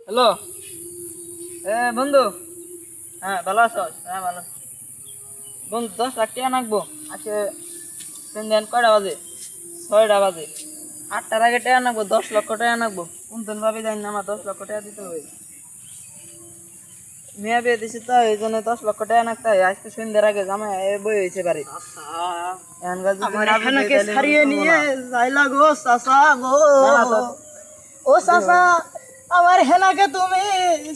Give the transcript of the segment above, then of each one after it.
Hello, বন্ধু। হ্যাঁ, ভালো আছো? হ্যাঁ, ভালো। বন্ধু, 10 লাখ টাকা নাকবো। আজকে সন্ধ্যা কয়টা বাজে? 6টা বাজে। 8টার আগে টাকা নাকবো। 10 লক্ষ টাকা নাকবো। কোন ভাবে জানি না, আমার 10 লক্ষ টাকা দিতে হবে। মেয়া বিয়ে দিছি তো, এই জন্য 10 লক্ষ টাকা নাকতে হয়। আজকে সন্ধ্যার আগে জামাই বই হয়েছে বাড়ি। এখানকার যদি না বুঝে তাহলে ছাড়িয়ে বলবো নিয়ে না। যাইলা গো চাচা গো। না, না, ও চাচা, আমার হেনাকে তুমি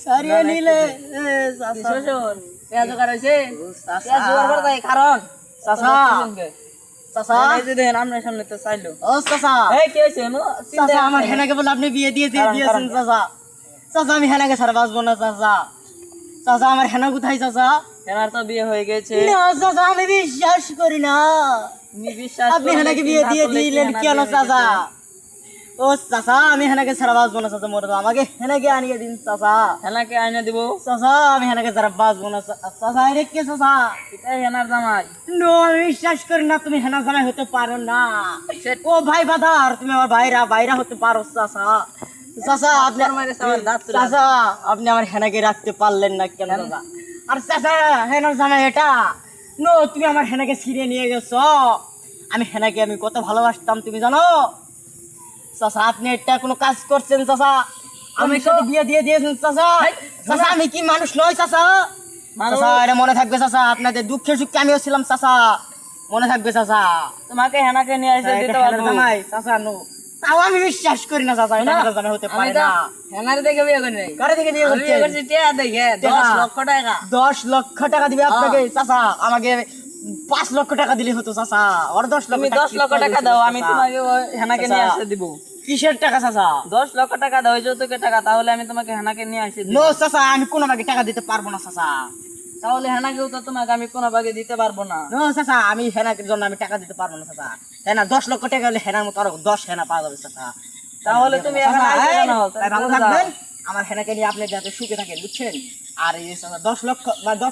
ছাড়িয়ে না, না, নিলে একটু চাচা। শ্বশুর, পেঁয়াজ জোগাড় হয়েছে? চাচা। পেঁয়াজ জোগাড় করতে হয়, কারণ চাচা। চাচা। এই যে দেখেন, আপনার সামনে তো চাইলো। ও চাচা। এই কি হয়েছে? চাচা, আমার হেনাকে বলে আপনি বিয়ে দিয়েছেন চাচা। চাচা, আমি হেনাকে ছাড়া বাঁচবো না চাচা। চাচা, আমার হেনা কোথায় চাচা? এনার তো বিয়ে হয়ে গেছে। না চাচা, আমি বিশ্বাস করি না। তুমি বিশ্বাস আপনি করলে হেনাকে কি বিয়ে না দিয়ে করলে কি, দিলেন হেনার কেন বিয়ে হয়ে চাচা? গেছে। ও চাচা, আমি হেনাকে ছাড়া বাঁচবো না চাচা, মরে দাও আমাকে। হেনাকে আনিয়ে দিন চাচা। হেনাকে আইনে দিব। চাচা, আমি হেনাকে ছাড়া বাঁচবো না চাচা। এটা কে চাচা? এটাই হেনার জামাই। নো, আমি বিশ্বাস করি না, তুমি হেনা জামাই হতে পারো না। সে- ও ভাই বাদার, তুমি আমার বাইরা হতে পারো চাচা। চাচা, আপনি আমার দাঁত তুলে চাচা, আপনি আমার হেনাকে রাখতে পারলেন না কেন চাচা? আর চাচা, হেনার জামাই এটা। নো, তুমি আমার হেনাকে ছিঁড়ে নিয়ে গেছো। আমি কত ভালোবাসতাম তুমি জানো চাচা? আপনি এটা কোনো কাজ করছেন চাচা? আমি সাথে বিয়ে দিয়ে দিয়েছেন চাচা। চাচা, আমি কি মানুষ নয় চাচা? চাচা, এটা মনে থাকবে চাচা, আপনাদের দুঃখের সুখে আমিও ছিলাম চাচা। মনে থাকবে চাচা। তোমাকে হেনাকে নিয়ে এসে এটা দিতে হেনার পারবো। জামাই চাচা। নো, তাও আমি বিশ্বাস করি না চাচা, এটা হেনার জামাই হতে আমি পারে তো না। হেনার দেখে বিয়ে করি নাই। কারে থেকে বিয়ে আমি বিয়ে করছেন? করছি টিয়া দেখে, টাকা। 10 লক্ষ টাকা। 10 লক্ষ টাকা দিবে আপনাকে চাচা? আমাকে 5 লক্ষ টাকা দিলে হতো চাচা। আর 10 লক্ষ তুমি 10 লক্ষ টাকা দাও, আমি তোমাকে ওই হেনাকে নিয়ে এসে দিব। কিসের টাকা চাচা? 10 লক্ষ টাকা দাও, যৌতুকের টাকা, তাহলে আমি তোমাকে হেনাকে নিয়ে এসে দিব। নো চাচা, আমি কোনো ভাগে টাকা দিতে পারবো না চাচা। তাহলে হেনাকেও তো তোমাকে আমি কোনো ভাগে দিতে পারবো না। নো চাচা, আমি হেনার জন্য আমি টাকা দিতে পারবো না চাচা। হেনা 10 লক্ষ টাকা হলে হেনার মতো আরো 10 হেনা পাওয়া যাবে চাচা। তাহলে তুমি এখন চাচা, আইসো এই, কেন? তাই ভালো চলে যাও। থাকবেন। আমার হেনাকে নিয়ে আপনি যাতে সুখে থাকেন, বুঝছেন? আর এই যে চাচা 10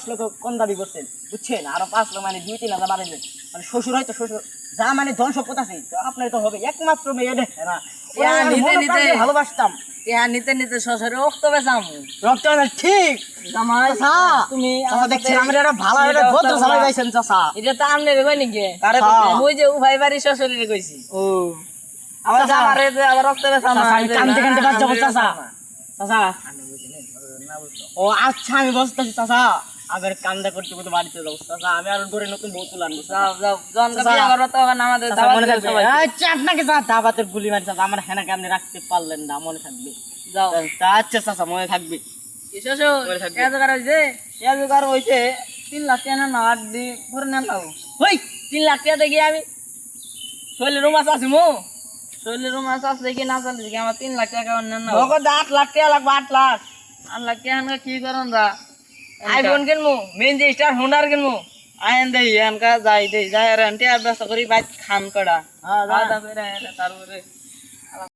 লক্ষ কম দাবি করছেন, বুঝছেন? আরো 5 লক্ষ মানে 2-3 হাজার বাড়াইলেন। মানে শ্বশুর হয়তো শ্বশুর যা মানে ধন সম্পদ আছে, তো আপনার তো হবে একমাত্র মেয়ে হেনা। ভালোবাসতাম। নিতে নিতে শ্বশুরে রক্ত বেচাম। রক্ত ঠিক জামাই, চাচা। তুমি চাচা দেখছেন আমরা একটা ভালো একটা ভদ্র জামাই পাইছেন চাচা। এটা তো আমনে কই নাকি? কারে হ্যাঁ, কইছেন? ওই যে উভয় বাড়ি শ্বশুরে কইছি। ও আবার চাচা, জামারে যে আবার রক্ত বেচাম না। চাচা, আমি কান্দতে কান্দতে বাদ যাবো চাচা। চাচা, না বুঝছো। ও আচ্ছা, আমি বসতেছি চাচা। আবার কান্দা করতে করতে বাড়িতে যাবো চাচা। আমি আর ঘরে নতুন বউ তুলে আনবো চাচা। যাও যাও, যখন চাচা, বিয়ে করো তখন আমাদের চাচা, দাওয়াত মনে দিও থাকবে। সবাই। আচ্ছা, আপনাকে যা দাবাতের গুলি মারি চাচা, আমার হেনাকে আপনি রাখতে পারলেন না, মনে থাকবে। যাও। আচ্ছা চাচা, মনে থাকবে। কি শ্বশুর, মনে থাকবে। এ জোগাড় হইছে? এ জোগাড় হইছে 3 লাখ টাকা না, আর দি ভরে নেন তাও। হই 3 লাখ টাকা দেখি আমি শৈলের মাছ আছে মো। শৈলের মাছ আছে দেখি না চলে দেখি আমার 3 লাখ টাকা নেন না। 8 লাখ টাকা লাগবে, 8 লাখ। 8 লাখ টাকা আনকা কি করন দা? আইফোন কিনবো, মেনজি স্টার হোন্ডার কিনবো। আইন দেই এনকা যাই দেই যাই আর আন্টি আর ব্যস্ত করি বাইক খান কড়া। হ্যাঁ, খাওয়া দাওয়া করে তারপরে